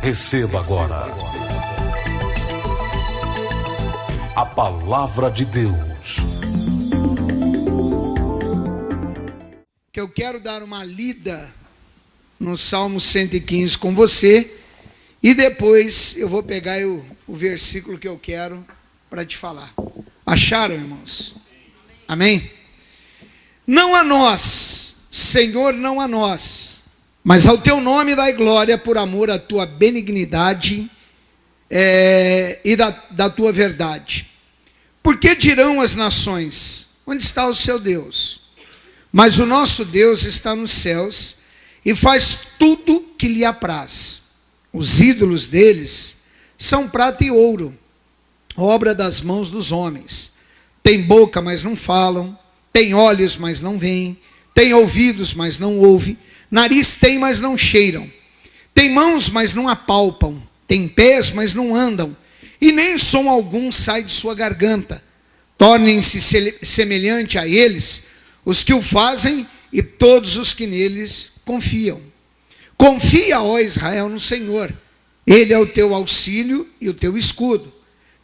Receba agora a palavra de Deus. Que eu quero dar uma lida no Salmo 115 com você, e depois eu vou pegar o versículo que eu quero para te falar. Acharam, irmãos? Amém? Não a nós, Senhor, não a nós, mas ao teu nome dai glória por amor à tua benignidade e da tua verdade. Porque dirão as nações: onde está o seu Deus? Mas o nosso Deus está nos céus e faz tudo que lhe apraz. Os ídolos deles são prata e ouro, obra das mãos dos homens. Tem boca, mas não falam. Tem olhos, mas não veem. Tem ouvidos, mas não ouvem. Nariz tem, mas não cheiram. Tem mãos, mas não apalpam. Tem pés, mas não andam. E nem som algum sai de sua garganta. Tornem-se semelhante a eles os que o fazem e todos os que neles confiam. Confia, ó Israel, no Senhor. Ele é o teu auxílio e o teu escudo.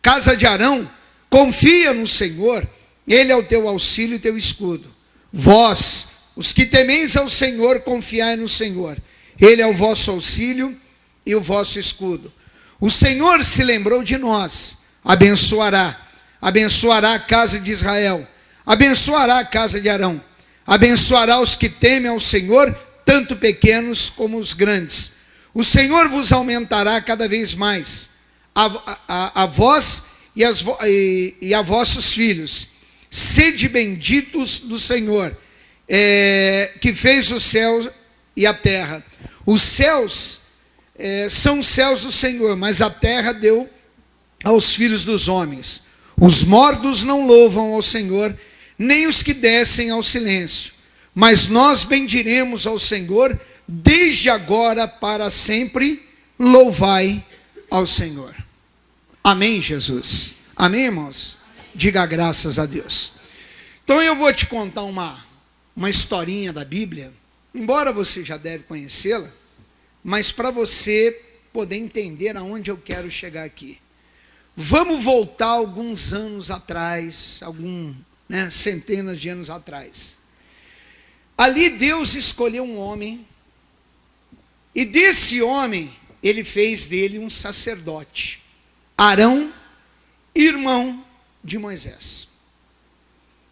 Casa de Arão, confia no Senhor. Ele é o teu auxílio e o teu escudo. Vós, os que temeis ao Senhor, confiai no Senhor. Ele é o vosso auxílio e o vosso escudo. O Senhor se lembrou de nós. Abençoará a casa de Israel. Abençoará a casa de Arão. Abençoará os que temem ao Senhor, tanto pequenos como os grandes. O Senhor vos aumentará cada vez mais, a vós e a vossos filhos. Sede benditos do Senhor, que fez os céus e a terra. Os céus são os céus do Senhor, mas a terra deu aos filhos dos homens. Os mortos não louvam ao Senhor, nem os que descem ao silêncio. Mas nós bendiremos ao Senhor, desde agora para sempre, louvai ao Senhor. Amém, Jesus? Amém, irmãos? Diga graças a Deus. Então eu vou te contar uma historinha da Bíblia, embora você já deve conhecê-la, mas para você poder entender aonde eu quero chegar aqui. Vamos voltar alguns anos atrás, centenas de anos atrás. Ali Deus escolheu um homem, e desse homem ele fez dele um sacerdote, Arão, irmão de Moisés.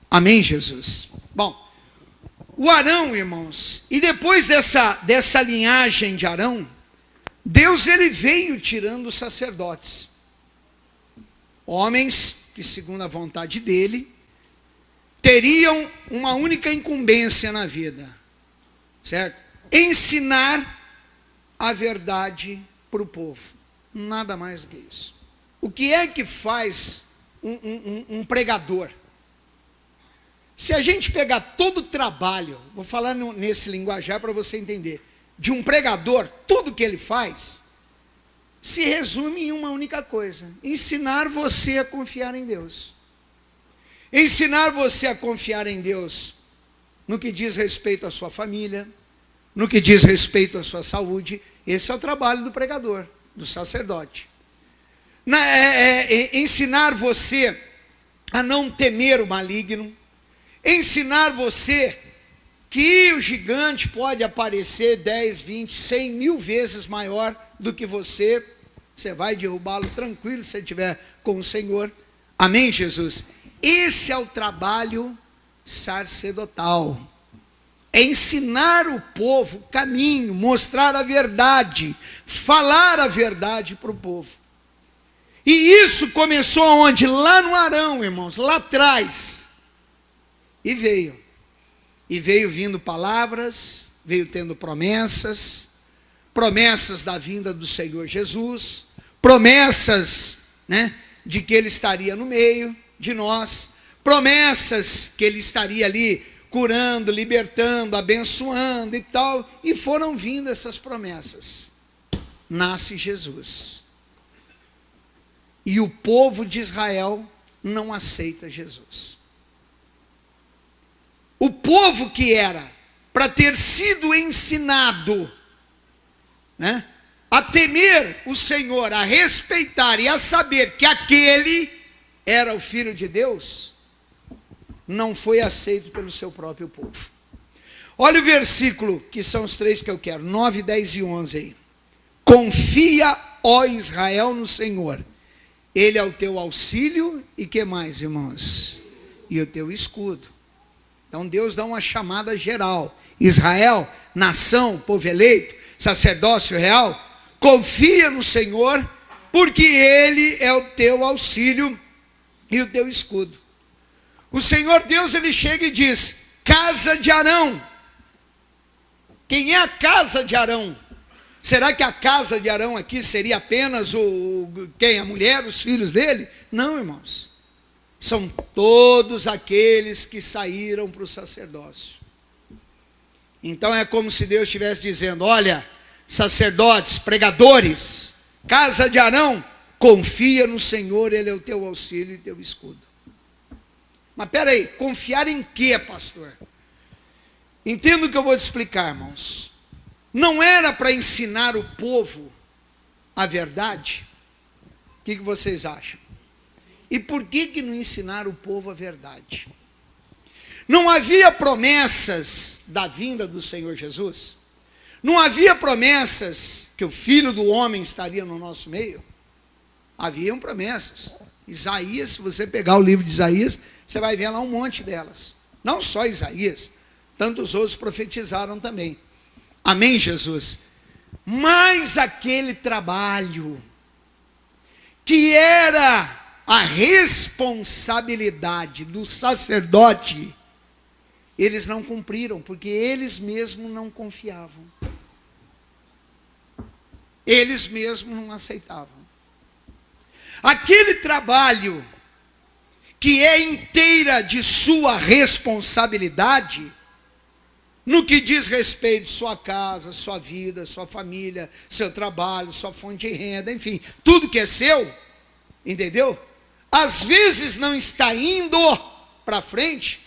Amém, Jesus? Bom, o Arão, irmãos, e depois dessa linhagem de Arão, Deus ele veio tirando os sacerdotes, homens que, segundo a vontade dele, teriam uma única incumbência na vida, certo? Ensinar a verdade para o povo, nada mais do que isso. O que é que faz um pregador? Se a gente pegar todo o trabalho, vou falar nesse linguajar para você entender, de um pregador, tudo que ele faz, se resume em uma única coisa: ensinar você a confiar em Deus. Ensinar você a confiar em Deus no que diz respeito à sua família, no que diz respeito à sua saúde. Esse é o trabalho do pregador, do sacerdote. Ensinar você a não temer o maligno. Ensinar você que o gigante pode aparecer 10, 20, 100 mil vezes maior do que você. Você vai derrubá-lo tranquilo se você estiver com o Senhor. Amém, Jesus? Esse é o trabalho sacerdotal. É ensinar o povo o caminho, mostrar a verdade, falar a verdade para o povo. E isso começou onde? Lá no Arão, irmãos, lá atrás. E veio vindo palavras, veio tendo promessas da vinda do Senhor Jesus, promessas, de que Ele estaria no meio de nós, promessas que Ele estaria ali curando, libertando, abençoando e tal, e foram vindo essas promessas. Nasce Jesus. E o povo de Israel não aceita Jesus. O povo que era para ter sido ensinado, a temer o Senhor, a respeitar e a saber que aquele era o Filho de Deus, não foi aceito pelo seu próprio povo. Olha o versículo, que são os 3 que eu quero, 9, 10 e 11 aí. Confia, ó Israel, no Senhor. Ele é o teu auxílio e que mais, irmãos? E o teu escudo. Então Deus dá uma chamada geral. Israel, nação, povo eleito, sacerdócio real, confia no Senhor, porque Ele é o teu auxílio e o teu escudo. O Senhor Deus, Ele chega e diz, casa de Arão. Quem é a casa de Arão? Será que a casa de Arão aqui seria apenas quem? A mulher, os filhos dele? Não, irmãos. São todos aqueles que saíram para o sacerdócio. Então é como se Deus estivesse dizendo, olha, sacerdotes, pregadores, casa de Arão, confia no Senhor, Ele é o teu auxílio e teu escudo. Mas peraí, confiar em quê, pastor? Entenda o que eu vou te explicar, irmãos. Não era para ensinar o povo a verdade? O que vocês acham? E por que não ensinar o povo a verdade? Não havia promessas da vinda do Senhor Jesus? Não havia promessas que o Filho do Homem estaria no nosso meio? Haviam promessas. Isaías, se você pegar o livro de Isaías, você vai ver lá um monte delas. Não só Isaías, tantos outros profetizaram também. Amém, Jesus? Mas aquele trabalho que era a responsabilidade do sacerdote, eles não cumpriram, porque eles mesmos não confiavam. Eles mesmos não aceitavam. Aquele trabalho que é inteira de sua responsabilidade, no que diz respeito à sua casa, sua vida, sua família, seu trabalho, sua fonte de renda, enfim, tudo que é seu, entendeu? Às vezes não está indo para frente,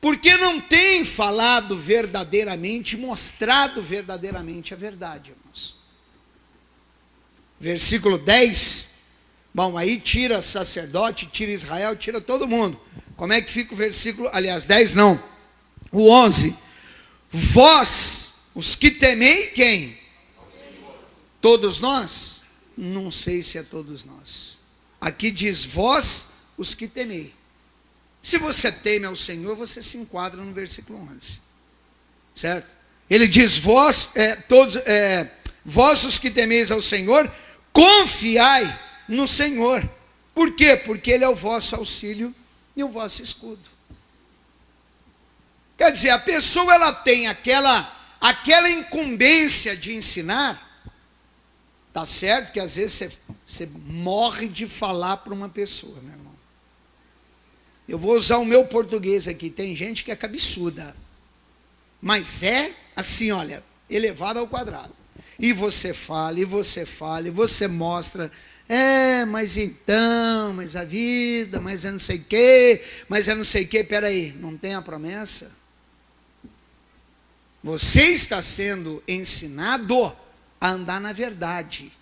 porque não tem falado verdadeiramente, mostrado verdadeiramente a verdade, irmãos. Versículo 10, bom, aí tira sacerdote, tira Israel, tira todo mundo. Como é que fica o versículo, aliás, 10 não, o 11. Vós, os que temei, quem? Todos nós? Não sei se é todos nós. Aqui diz, vós, os que temei. Se você teme ao Senhor, você se enquadra no versículo 11. Certo? Ele diz, vós, vós os que temeis ao Senhor, confiai no Senhor. Por quê? Porque Ele é o vosso auxílio e o vosso escudo. Quer dizer, a pessoa ela tem aquela incumbência de ensinar, tá certo que às vezes você morre de falar para uma pessoa, meu irmão. Eu vou usar o meu português aqui, tem gente que é cabeçuda, mas é assim, olha, elevado ao quadrado. E você fala, e você fala, e você mostra, mas então, mas a vida, mas é não sei o quê, mas é não sei o quê, peraí, não tem a promessa? Você está sendo ensinado a andar na verdade.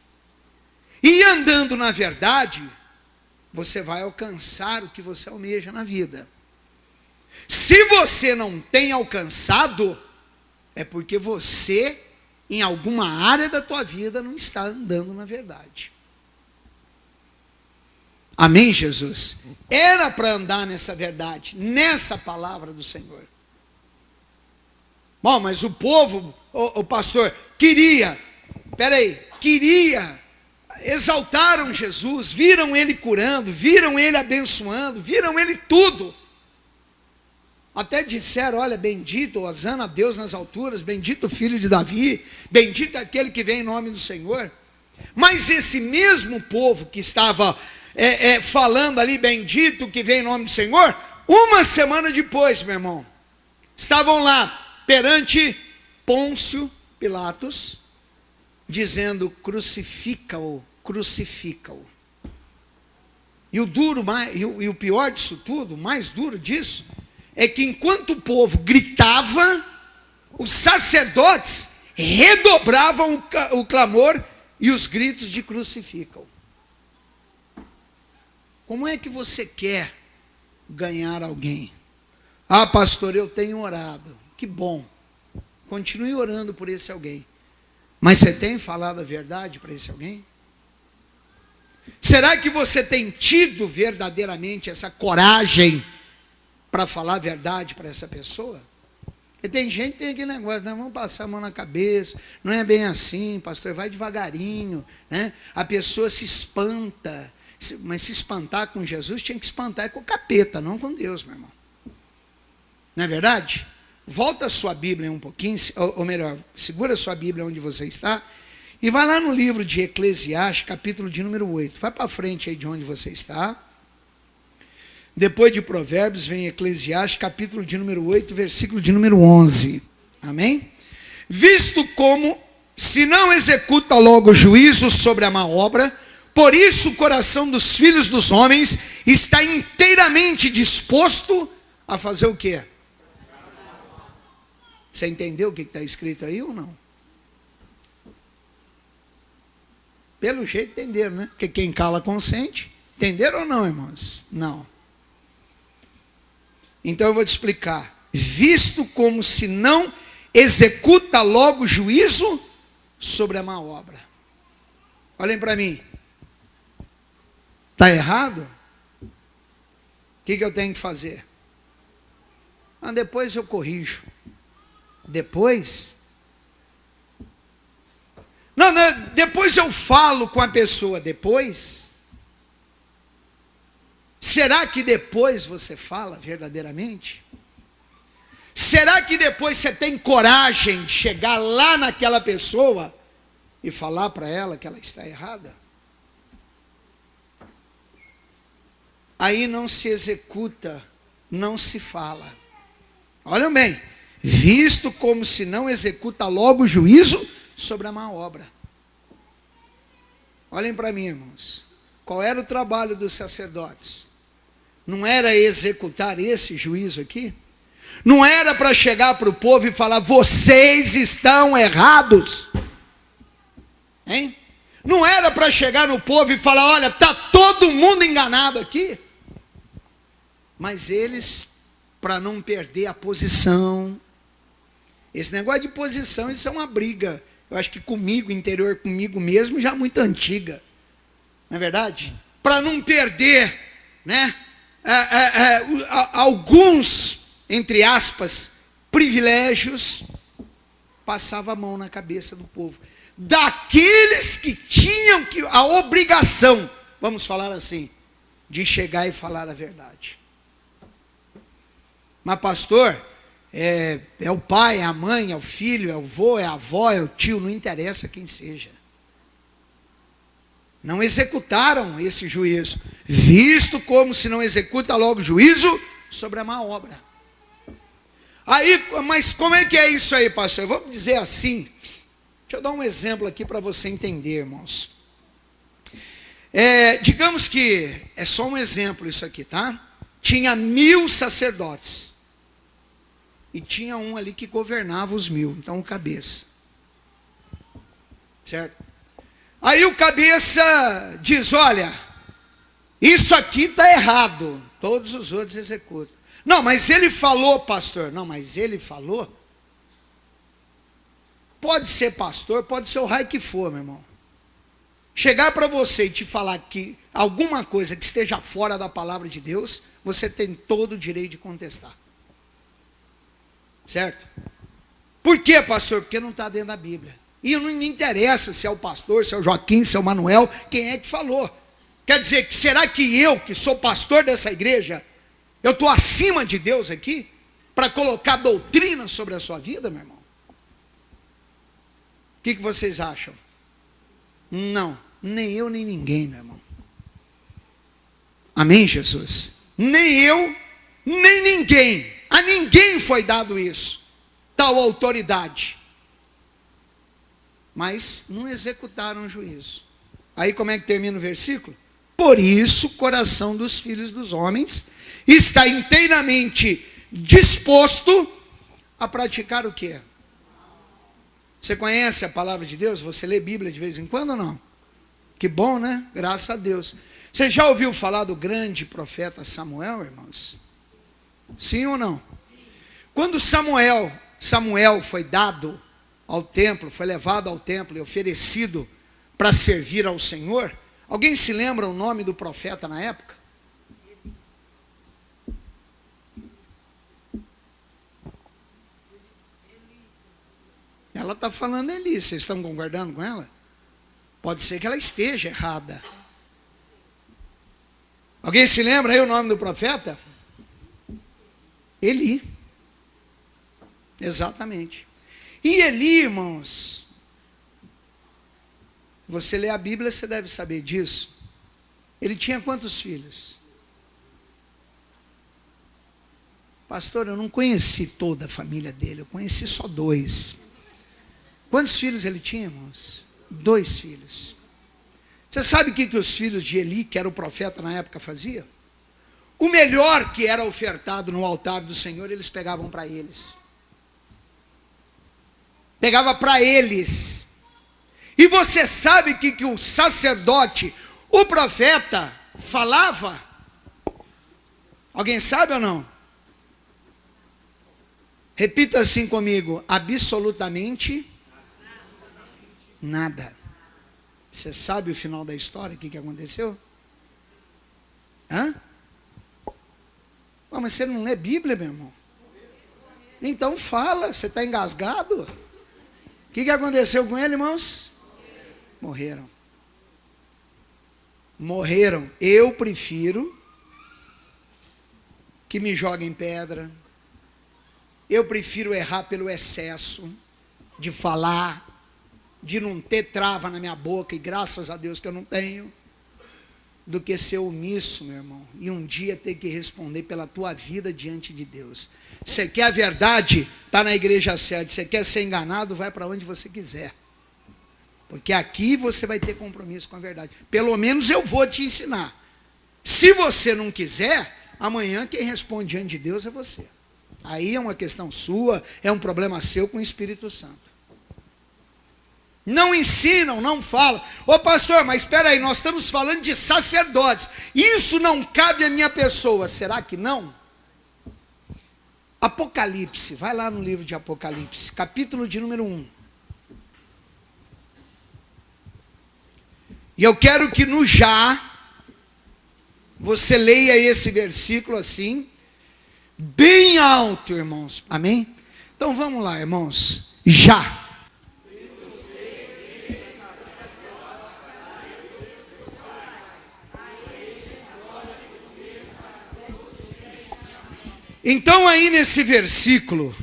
E andando na verdade, você vai alcançar o que você almeja na vida. Se você não tem alcançado, é porque você, em alguma área da tua vida, não está andando na verdade. Amém, Jesus? Era para andar nessa verdade, nessa palavra do Senhor. Bom, mas o povo, o pastor, queria, exaltaram Jesus, viram Ele curando, viram Ele abençoando, viram Ele tudo. Até disseram, olha, bendito, hosana a Deus nas alturas, bendito o filho de Davi, bendito aquele que vem em nome do Senhor. Mas esse mesmo povo que estava falando ali, bendito que vem em nome do Senhor, uma semana depois, meu irmão, estavam lá, perante Pôncio Pilatos, dizendo, crucifica-o, crucifica-o. E o pior disso tudo, o mais duro disso, é que enquanto o povo gritava, os sacerdotes redobravam o clamor e os gritos de crucificam. Como é que você quer ganhar alguém? Ah, pastor, eu tenho orado. Que bom. Continue orando por esse alguém. Mas você tem falado a verdade para esse alguém? Será que você tem tido verdadeiramente essa coragem para falar a verdade para essa pessoa? Porque tem gente que tem aquele negócio, nós vamos passar a mão na cabeça, não é bem assim, pastor, vai devagarinho, né? A pessoa se espanta, mas se espantar com Jesus, tinha que espantar com o capeta, não com Deus, meu irmão. Não é verdade? Volta a sua Bíblia um pouquinho, ou melhor, segura a sua Bíblia onde você está, e vai lá no livro de Eclesiastes, capítulo de número 8. Vai para frente aí de onde você está. Depois de Provérbios, vem Eclesiastes, capítulo de número 8, versículo de número 11. Amém? Visto como, se não executa logo juízo sobre a má obra, por isso o coração dos filhos dos homens está inteiramente disposto a fazer o quê? Você entendeu o que está escrito aí ou não? Pelo jeito entenderam, né? Porque quem cala consente. Entenderam ou não, irmãos? Não. Então eu vou te explicar. Visto como se não executa logo juízo sobre a má obra. Olhem para mim. Está errado? O que eu tenho que fazer? Ah, depois eu corrijo. Depois? Não, depois eu falo com a pessoa. Depois? Será que depois você fala verdadeiramente? Será que depois você tem coragem de chegar lá naquela pessoa e falar para ela que ela está errada? Aí não se executa, não se fala. Olha bem, visto como se não executa logo o juízo sobre a má obra. Olhem para mim, irmãos. Qual era o trabalho dos sacerdotes? Não era executar esse juízo aqui? Não era para chegar para o povo e falar, vocês estão errados? Hein? Não era para chegar no povo e falar, olha, está todo mundo enganado aqui? Mas eles, para não perder a posição, esse negócio de posição, isso é uma briga, eu acho que comigo, interior comigo mesmo, já muito antiga, não é verdade? Para não perder, né, alguns, entre aspas, privilégios, passava a mão na cabeça do povo, daqueles que tinham a obrigação, vamos falar assim, de chegar e falar a verdade. Mas pastor, é o pai, é a mãe, é o filho, é o avô, é a avó, é o tio, não interessa quem seja. Não executaram esse juízo, visto como se não executa logo juízo sobre a má obra. Aí, mas como é que é isso aí, pastor? Vamos dizer assim, deixa eu dar um exemplo aqui para você entender, irmãos. Digamos que, é só um exemplo isso aqui, tá? Tinha 1000 sacerdotes. E tinha um ali que governava os 1000, então o cabeça. Certo? Aí o cabeça diz, olha, isso aqui está errado. Todos os outros executam. Não, mas ele falou, pastor. Não, mas ele falou. Pode ser pastor, pode ser o raio que for, meu irmão. Chegar para você e te falar que alguma coisa que esteja fora da palavra de Deus, você tem todo o direito de contestar. Certo? Por quê, pastor? Porque não está dentro da Bíblia. E não me interessa se é o pastor, se é o Joaquim, se é o Manuel, quem é que falou. Quer dizer, será que eu, que sou pastor dessa igreja, eu estou acima de Deus aqui, para colocar doutrina sobre a sua vida, meu irmão? O que vocês acham? Não, nem eu, nem ninguém, meu irmão. Amém, Jesus? Nem eu, nem ninguém. A ninguém foi dado isso, tal autoridade. Mas não executaram o juízo. Aí como é que termina o versículo? Por isso o coração dos filhos dos homens está inteiramente disposto a praticar o quê? Você conhece a palavra de Deus? Você lê Bíblia de vez em quando ou não? Que bom, né? Graças a Deus. Você já ouviu falar do grande profeta Samuel, irmãos? Sim ou não? Quando Samuel foi dado ao templo, foi levado ao templo e oferecido para servir ao Senhor, alguém se lembra o nome do profeta na época? Ela está falando Eli, vocês estão concordando com ela? Pode ser que ela esteja errada. Alguém se lembra aí o nome do profeta? Eli. Exatamente. E Eli, irmãos, você lê a Bíblia, você deve saber disso. Ele tinha quantos filhos? Pastor, eu não conheci toda a família dele, eu conheci só 2. Quantos filhos ele tinha, irmãos? 2 filhos. Você sabe o que os filhos de Eli, que era o profeta na época, faziam? O melhor que era ofertado no altar do Senhor, eles pegavam para eles. Pegava para eles. E você sabe o que o sacerdote, o profeta, falava? Alguém sabe ou não? Repita assim comigo: absolutamente nada. Você sabe o final da história, o que aconteceu? Hã? Mas você não lê Bíblia, meu irmão? Então fala, você está engasgado? O que aconteceu com ele, irmãos? Morreram. Morreram. Eu prefiro que me joguem pedra. Eu prefiro errar pelo excesso de falar, de não ter trava na minha boca, e graças a Deus que eu não tenho, do que ser omisso, meu irmão, e um dia ter que responder pela tua vida diante de Deus. Você quer a verdade? Está na igreja certa. Você quer ser enganado? Vai para onde você quiser. Porque aqui você vai ter compromisso com a verdade. Pelo menos eu vou te ensinar. Se você não quiser, amanhã quem responde diante de Deus é você. Aí é uma questão sua, é um problema seu com o Espírito Santo. Não ensinam, não falam. Ô pastor, mas espera aí, nós estamos falando de sacerdotes. Isso não cabe à minha pessoa. Será que não? Apocalipse, vai lá no livro de Apocalipse, capítulo de número 1. E eu quero que no já, você leia esse versículo assim, bem alto, irmãos. Amém? Então vamos lá, irmãos. Já. Então aí nesse versículo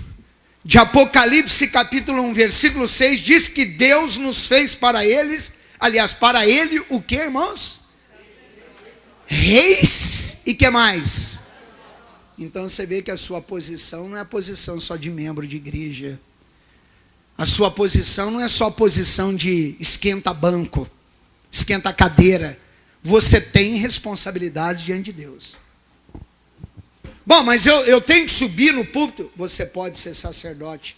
de Apocalipse capítulo 1, versículo 6, diz que Deus nos fez para eles, aliás, para ele o que, irmãos? Reis e que mais? Então você vê que a sua posição não é a posição só de membro de igreja. A sua posição não é só posição de esquenta banco, esquenta cadeira. Você tem responsabilidade diante de Deus. Bom, mas eu tenho que subir no púlpito. Você pode ser sacerdote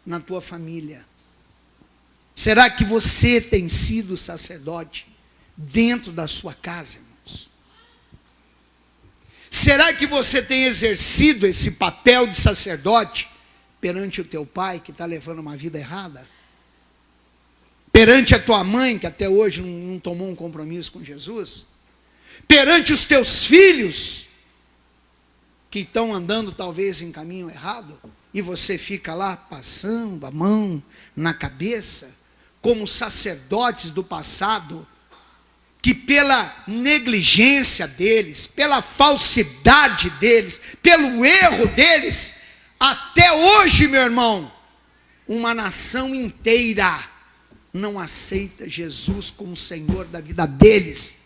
na tua família. Será que você tem sido sacerdote dentro da sua casa, irmãos? Será que você tem exercido esse papel de sacerdote perante o teu pai, que está levando uma vida errada? Perante a tua mãe, que até hoje não tomou um compromisso com Jesus? Perante os teus filhos, que estão andando talvez em caminho errado, e você fica lá passando a mão na cabeça, como sacerdotes do passado, que pela negligência deles, pela falsidade deles, pelo erro deles, até hoje, meu irmão, uma nação inteira não aceita Jesus como Senhor da vida deles.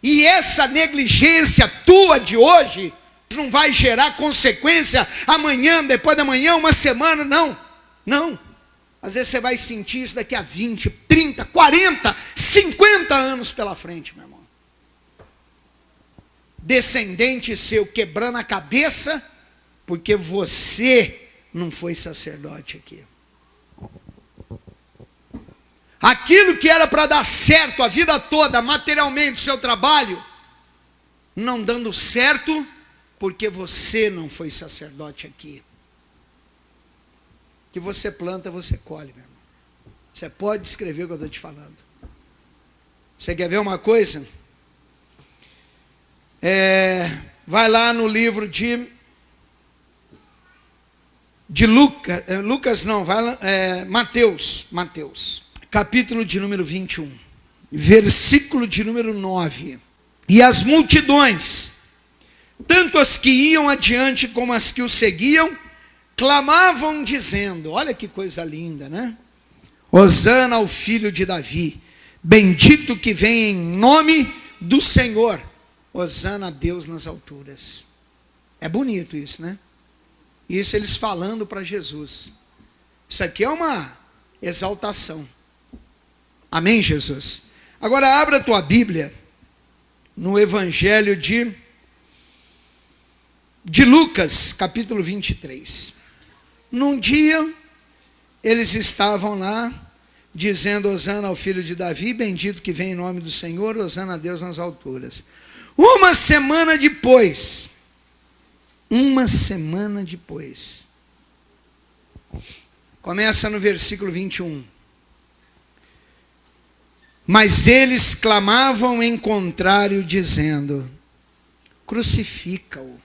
E essa negligência tua de hoje não vai gerar consequência amanhã, depois da manhã, uma semana, não. Não. Às vezes você vai sentir isso daqui a 20, 30, 40, 50 anos pela frente, meu irmão. Descendente seu quebrando a cabeça, porque você não foi sacerdote aqui. Aquilo que era para dar certo a vida toda, materialmente, o seu trabalho, não dando certo, porque você não foi sacerdote aqui. Que você planta, você colhe, meu irmão. Você pode descrever o que eu estou te falando. Você quer ver uma coisa? Vai lá no livro de Lucas, não, vai lá, Mateus, capítulo de número 21, versículo de número 9. E as multidões, tanto as que iam adiante como as que o seguiam, clamavam dizendo, olha que coisa linda, né? Hosana ao filho de Davi, bendito que vem em nome do Senhor, hosana a Deus nas alturas. É bonito isso, né? Isso eles falando para Jesus. Isso aqui é uma exaltação. Amém, Jesus? Agora abra a tua Bíblia no Evangelho de Lucas, capítulo 23. Num dia, eles estavam lá, dizendo, hosana ao filho de Davi, bendito que vem em nome do Senhor, hosana a Deus nas alturas. Uma semana depois, começa no versículo 21. Mas eles clamavam em contrário, dizendo, crucifica-o,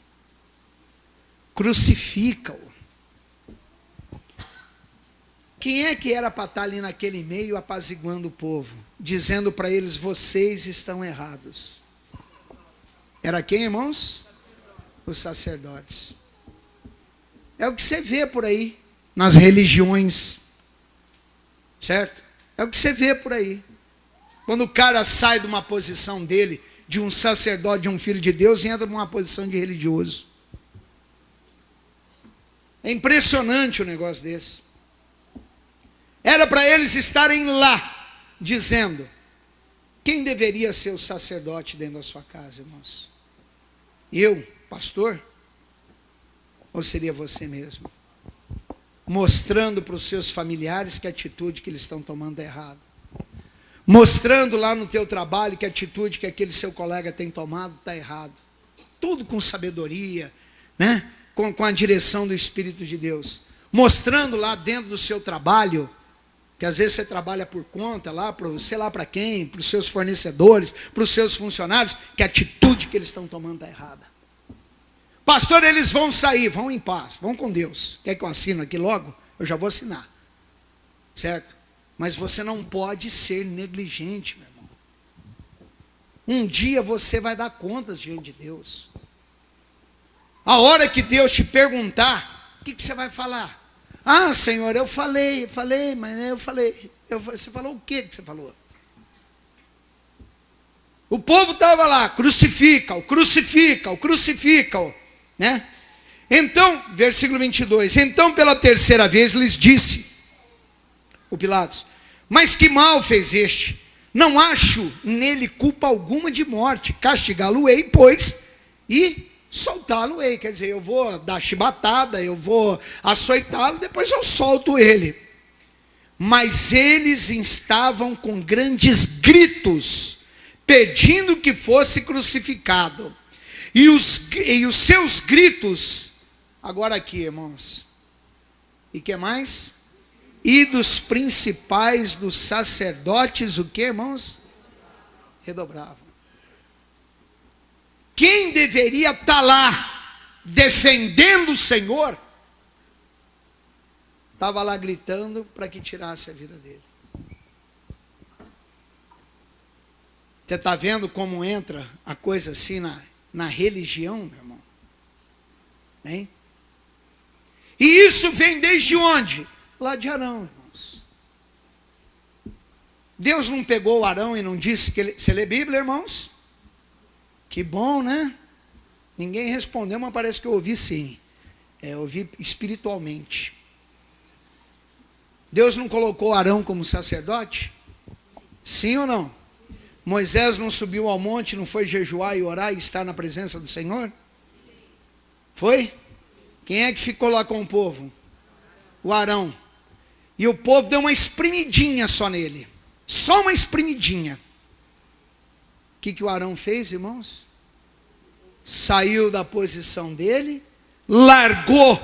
crucifica-o. Quem é que era para estar ali naquele meio apaziguando o povo? Dizendo para eles, vocês estão errados. Era quem, irmãos? Os sacerdotes. É o que você vê por aí, nas religiões. Certo? É o que você vê por aí. Quando o cara sai de uma posição dele, de um sacerdote, de um filho de Deus, e entra numa posição de religioso. É impressionante o negócio desse. Era para eles estarem lá, dizendo, quem deveria ser o sacerdote dentro da sua casa, irmãos? Eu, pastor? Ou seria você mesmo? Mostrando para os seus familiares que a atitude que eles estão tomando é errada. Mostrando lá no teu trabalho que a atitude que aquele seu colega tem tomado está errado. Tudo com sabedoria, né? Com a direção do Espírito de Deus. Mostrando lá dentro do seu trabalho, que às vezes você trabalha por conta lá, sei lá para quem, para os seus fornecedores, para os seus funcionários, que a atitude que eles estão tomando está errada. Pastor, eles vão sair, vão em paz, vão com Deus. Quer que eu assino aqui logo? Eu já vou assinar. Certo? Mas você não pode ser negligente, meu irmão. Um dia você vai dar contas diante de Deus. A hora que Deus te perguntar, o que você vai falar? Ah, Senhor, eu falei. Você falou o que você falou? O povo estava lá, crucifica-o, né? Então, versículo 22, então pela terceira vez lhes disse, o Pilatos, mas que mal fez este? Não acho nele culpa alguma de morte, castigá-lo-ei, pois, e soltá-lo-ei. Quer dizer, eu vou dar chibatada, eu vou açoitá-lo, depois eu solto ele. Mas eles estavam com grandes gritos, pedindo que fosse crucificado. E os seus gritos, agora aqui, irmãos, e que mais? E dos principais dos sacerdotes, o que, irmãos? Redobravam. Quem deveria estar lá, defendendo o Senhor, estava lá gritando para que tirasse a vida dele. Você está vendo como entra a coisa assim na religião, meu irmão? Hein? E isso vem desde onde? Lá de Arão, irmãos. Deus não pegou Arão e não disse que ele... Você lê Bíblia, irmãos? Que bom, né? Ninguém respondeu, mas parece que eu ouvi sim. Eu ouvi espiritualmente. Deus não colocou Arão como sacerdote? Sim ou não? Moisés não subiu ao monte, não foi jejuar e orar e estar na presença do Senhor? Foi? Quem é que ficou lá com o povo? o Arão. E o povo deu uma espremidinha só nele. Só uma espremidinha. O que o Arão fez, irmãos? Saiu da posição dele, largou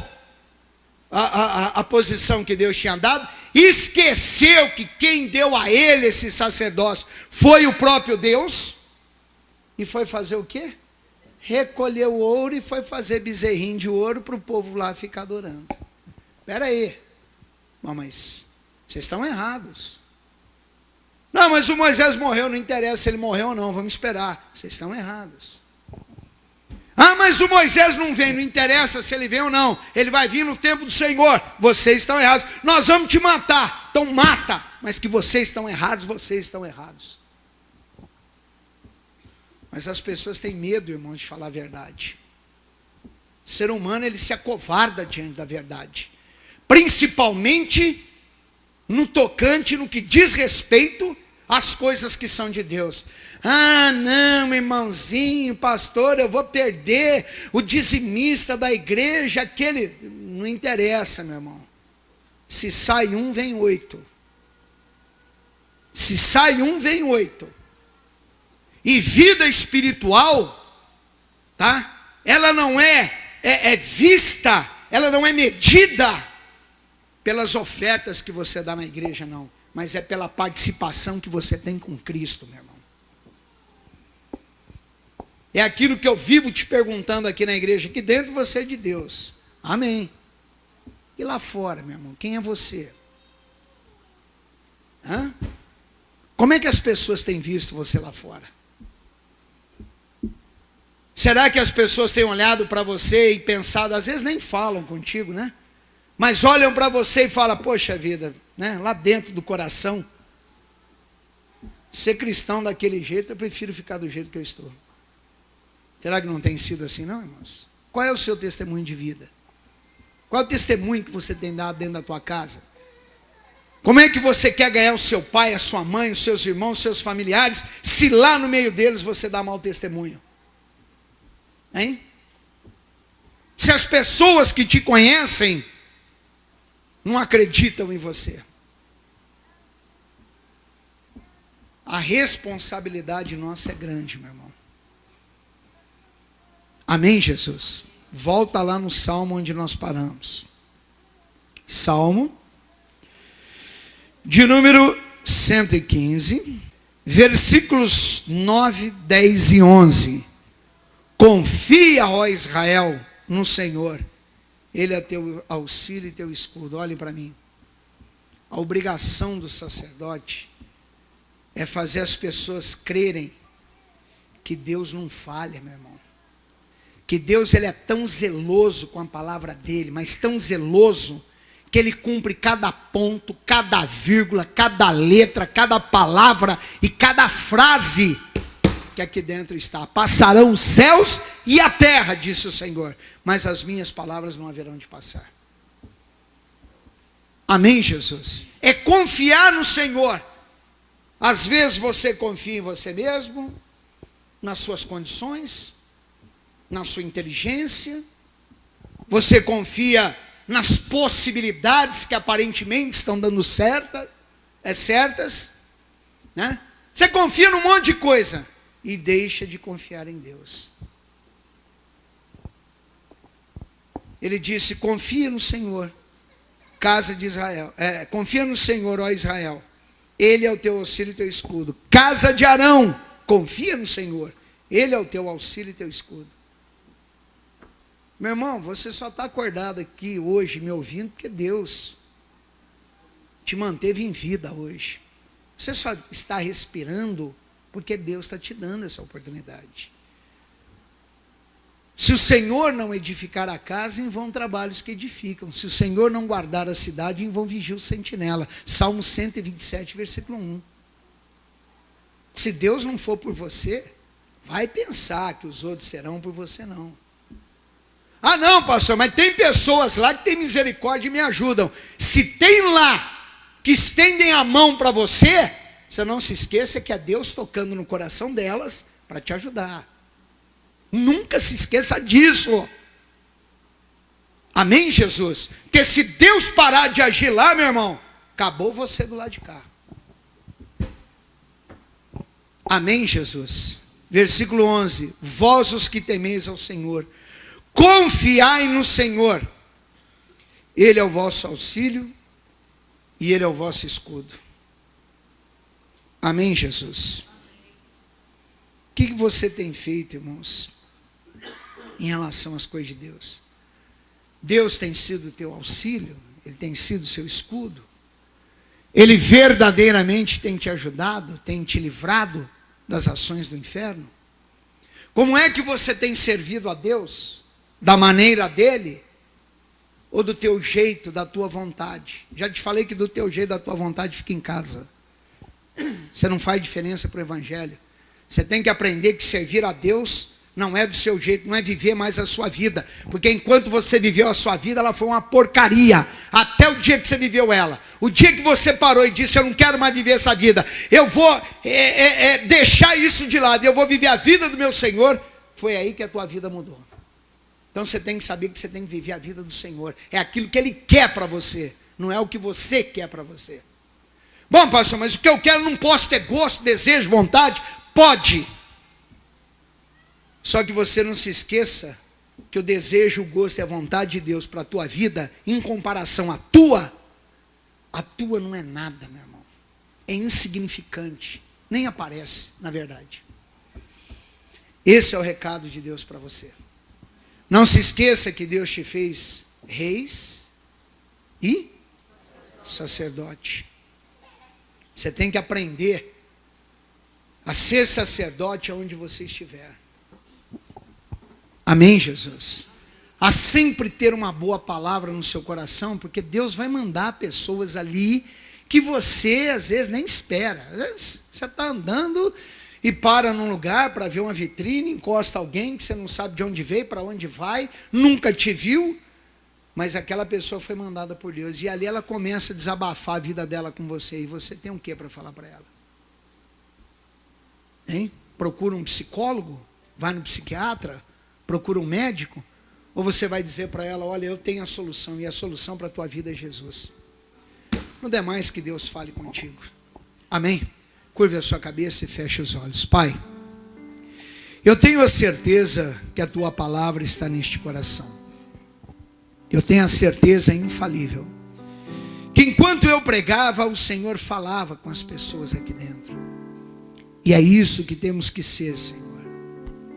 a posição que Deus tinha dado, esqueceu que quem deu a ele esse sacerdócio foi o próprio Deus, e foi fazer o quê? Recolheu o ouro e foi fazer bezerrinho de ouro para o povo lá ficar adorando. Espera aí, mas vocês estão errados. Não, mas o Moisés morreu, não interessa se ele morreu ou não, vamos esperar. Vocês estão errados. Ah, mas o Moisés não vem, não interessa se ele vem ou não, ele vai vir no tempo do Senhor. Vocês estão errados. Nós vamos te matar, então mata. Mas que vocês estão errados, vocês estão errados. Mas as pessoas têm medo, irmãos, de falar a verdade. O ser humano, ele se acovarda diante da verdade. Principalmente no tocante, no que diz respeito às coisas que são de Deus. Ah, não, irmãozinho, pastor, eu vou perder o dizimista da igreja, aquele... Não interessa, meu irmão. Se sai um, vem 8. Se sai um, vem 8. E vida espiritual, tá? Ela não é vista, ela não é medida pelas ofertas que você dá na igreja, não. Mas é pela participação que você tem com Cristo, meu irmão. É aquilo que eu vivo te perguntando aqui na igreja, que dentro você é de Deus. Amém. E lá fora, meu irmão, quem é você? Hã? Como é que as pessoas têm visto você lá fora? Será que as pessoas têm olhado para você e pensado, às vezes nem falam contigo, né? Mas olham para você e falam, poxa vida, né? Lá dentro do coração, ser cristão daquele jeito, eu prefiro ficar do jeito que eu estou. Será que não tem sido assim, não, irmãos? Qual é o seu testemunho de vida? Qual é o testemunho que você tem dado dentro da tua casa? Como é que você quer ganhar o seu pai, a sua mãe, os seus irmãos, os seus familiares, se lá no meio deles você dá mau testemunho? Hein? Se as pessoas que te conhecem não acreditam em você. A responsabilidade nossa é grande, meu irmão. Amém, Jesus? Volta lá no Salmo onde nós paramos. Salmo de número 115, versículos 9, 10 e 11. Confia, ó Israel, no Senhor. Ele é teu auxílio e teu escudo. Olhem para mim. A obrigação do sacerdote é fazer as pessoas crerem que Deus não falha, meu irmão. Que Deus, ele é tão zeloso com a palavra dele, mas tão zeloso, que ele cumpre cada ponto, cada vírgula, cada letra, cada palavra e cada frase que aqui dentro está. Passarão os céus e a terra, disse o Senhor, mas as minhas palavras não haverão de passar. Amém, Jesus? É confiar no Senhor. Às vezes você confia em você mesmo, nas suas condições, na sua inteligência, você confia nas possibilidades que aparentemente estão dando certas, né? Você confia num monte de coisa e deixa de confiar em Deus. Ele disse, confia no Senhor, casa de Israel, confia no Senhor, ó Israel, Ele é o teu auxílio e teu escudo. Casa de Arão, confia no Senhor, Ele é o teu auxílio e teu escudo. Meu irmão, você só está acordado aqui hoje me ouvindo porque Deus te manteve em vida hoje. Você só está respirando porque Deus está te dando essa oportunidade. Se o Senhor não edificar a casa, em vão trabalhos que edificam. Se o Senhor não guardar a cidade, em vão vigia o sentinela. Salmo 127, versículo 1. Se Deus não for por você, vai pensar que os outros serão por você não. Ah não, pastor, mas tem pessoas lá que têm misericórdia e me ajudam. Se tem lá que estendem a mão para você, você não se esqueça que é Deus tocando no coração delas para te ajudar. Nunca se esqueça disso. Amém, Jesus? Porque se Deus parar de agir lá, meu irmão, acabou você do lado de cá. Amém, Jesus? Versículo 11. Vós os que temeis ao Senhor, confiai no Senhor. Ele é o vosso auxílio e Ele é o vosso escudo. Amém, Jesus? O que você tem feito, irmãos, em relação às coisas de Deus? Deus tem sido o teu auxílio? Ele tem sido o seu escudo? Ele verdadeiramente tem te ajudado, tem te livrado das ações do inferno? Como é que você tem servido a Deus? Da maneira dele? Ou do teu jeito, da tua vontade? Já te falei que do teu jeito, da tua vontade, fica em casa. Você não faz diferença para o evangelho. Você tem que aprender que servir a Deus não é do seu jeito, não é viver mais a sua vida. Porque enquanto você viveu a sua vida, ela foi uma porcaria. Até o dia que você viveu ela. O dia que você parou e disse, eu não quero mais viver essa vida. Eu vou deixar isso de lado. Eu vou viver a vida do meu Senhor. Foi aí que a tua vida mudou. Então você tem que saber que você tem que viver a vida do Senhor. É aquilo que Ele quer para você. Não é o que você quer para você. Bom, pastor, mas o que eu quero, não posso ter gosto, desejo, vontade? Pode. Só que você não se esqueça que o desejo, o gosto e a vontade de Deus para a tua vida, em comparação à tua não é nada, meu irmão. É insignificante. Nem aparece, na verdade. Esse é o recado de Deus para você. Não se esqueça que Deus te fez reis e sacerdote. Você tem que aprender a ser sacerdote aonde você estiver. Amém, Jesus? A sempre ter uma boa palavra no seu coração, porque Deus vai mandar pessoas ali que você às vezes nem espera. Às vezes você está andando e para num lugar para ver uma vitrine, encosta alguém que você não sabe de onde veio, para onde vai, nunca te viu, mas aquela pessoa foi mandada por Deus. E ali ela começa a desabafar a vida dela com você. E você tem o que para falar para ela? Hein? Procura um psicólogo? Vai no psiquiatra? Procura um médico? Ou você vai dizer para ela, olha, eu tenho a solução, e a solução para a tua vida é Jesus. No demais, que Deus fale contigo. Amém? Curve a sua cabeça e feche os olhos. Pai, eu tenho a certeza que a tua palavra está neste coração. Eu tenho a certeza infalível que enquanto eu pregava, o Senhor falava com as pessoas aqui dentro. E é isso que temos que ser, Senhor.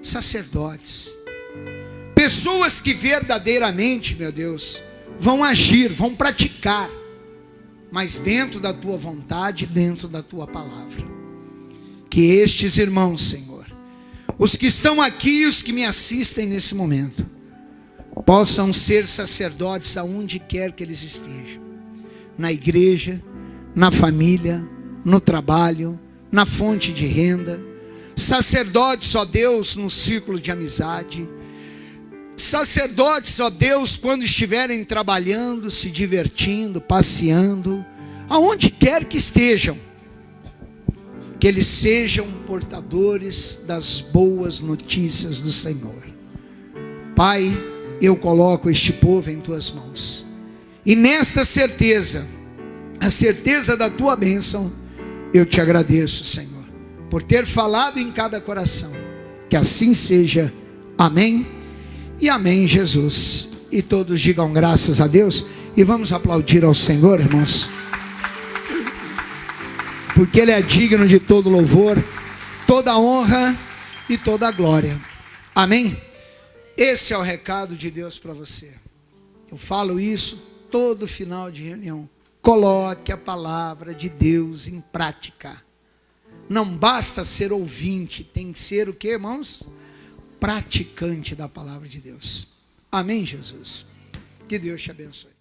Sacerdotes. Pessoas que verdadeiramente, meu Deus, vão agir, vão praticar, mas dentro da tua vontade, dentro da tua palavra. Que estes irmãos, Senhor, os que estão aqui e os que me assistem nesse momento, possam ser sacerdotes aonde quer que eles estejam. Na igreja, na família, no trabalho, na fonte de renda. Sacerdotes, ó Deus, no círculo de amizade. Sacerdotes, ó Deus, quando estiverem trabalhando, se divertindo, passeando, aonde quer que estejam, que eles sejam portadores das boas notícias do Senhor. Pai, eu coloco este povo em tuas mãos, e nesta certeza, a certeza da tua bênção, eu te agradeço, Senhor, por ter falado em cada coração. Que assim seja. Amém e amém, Jesus. E todos digam graças a Deus. E vamos aplaudir ao Senhor, irmãos, porque Ele é digno de todo louvor, toda honra e toda glória. Amém? Esse é o recado de Deus para você. Eu falo isso todo final de reunião. Coloque a palavra de Deus em prática. Não basta ser ouvinte, tem que ser o que, irmãos? Praticante da palavra de Deus. Amém, Jesus? Que Deus te abençoe.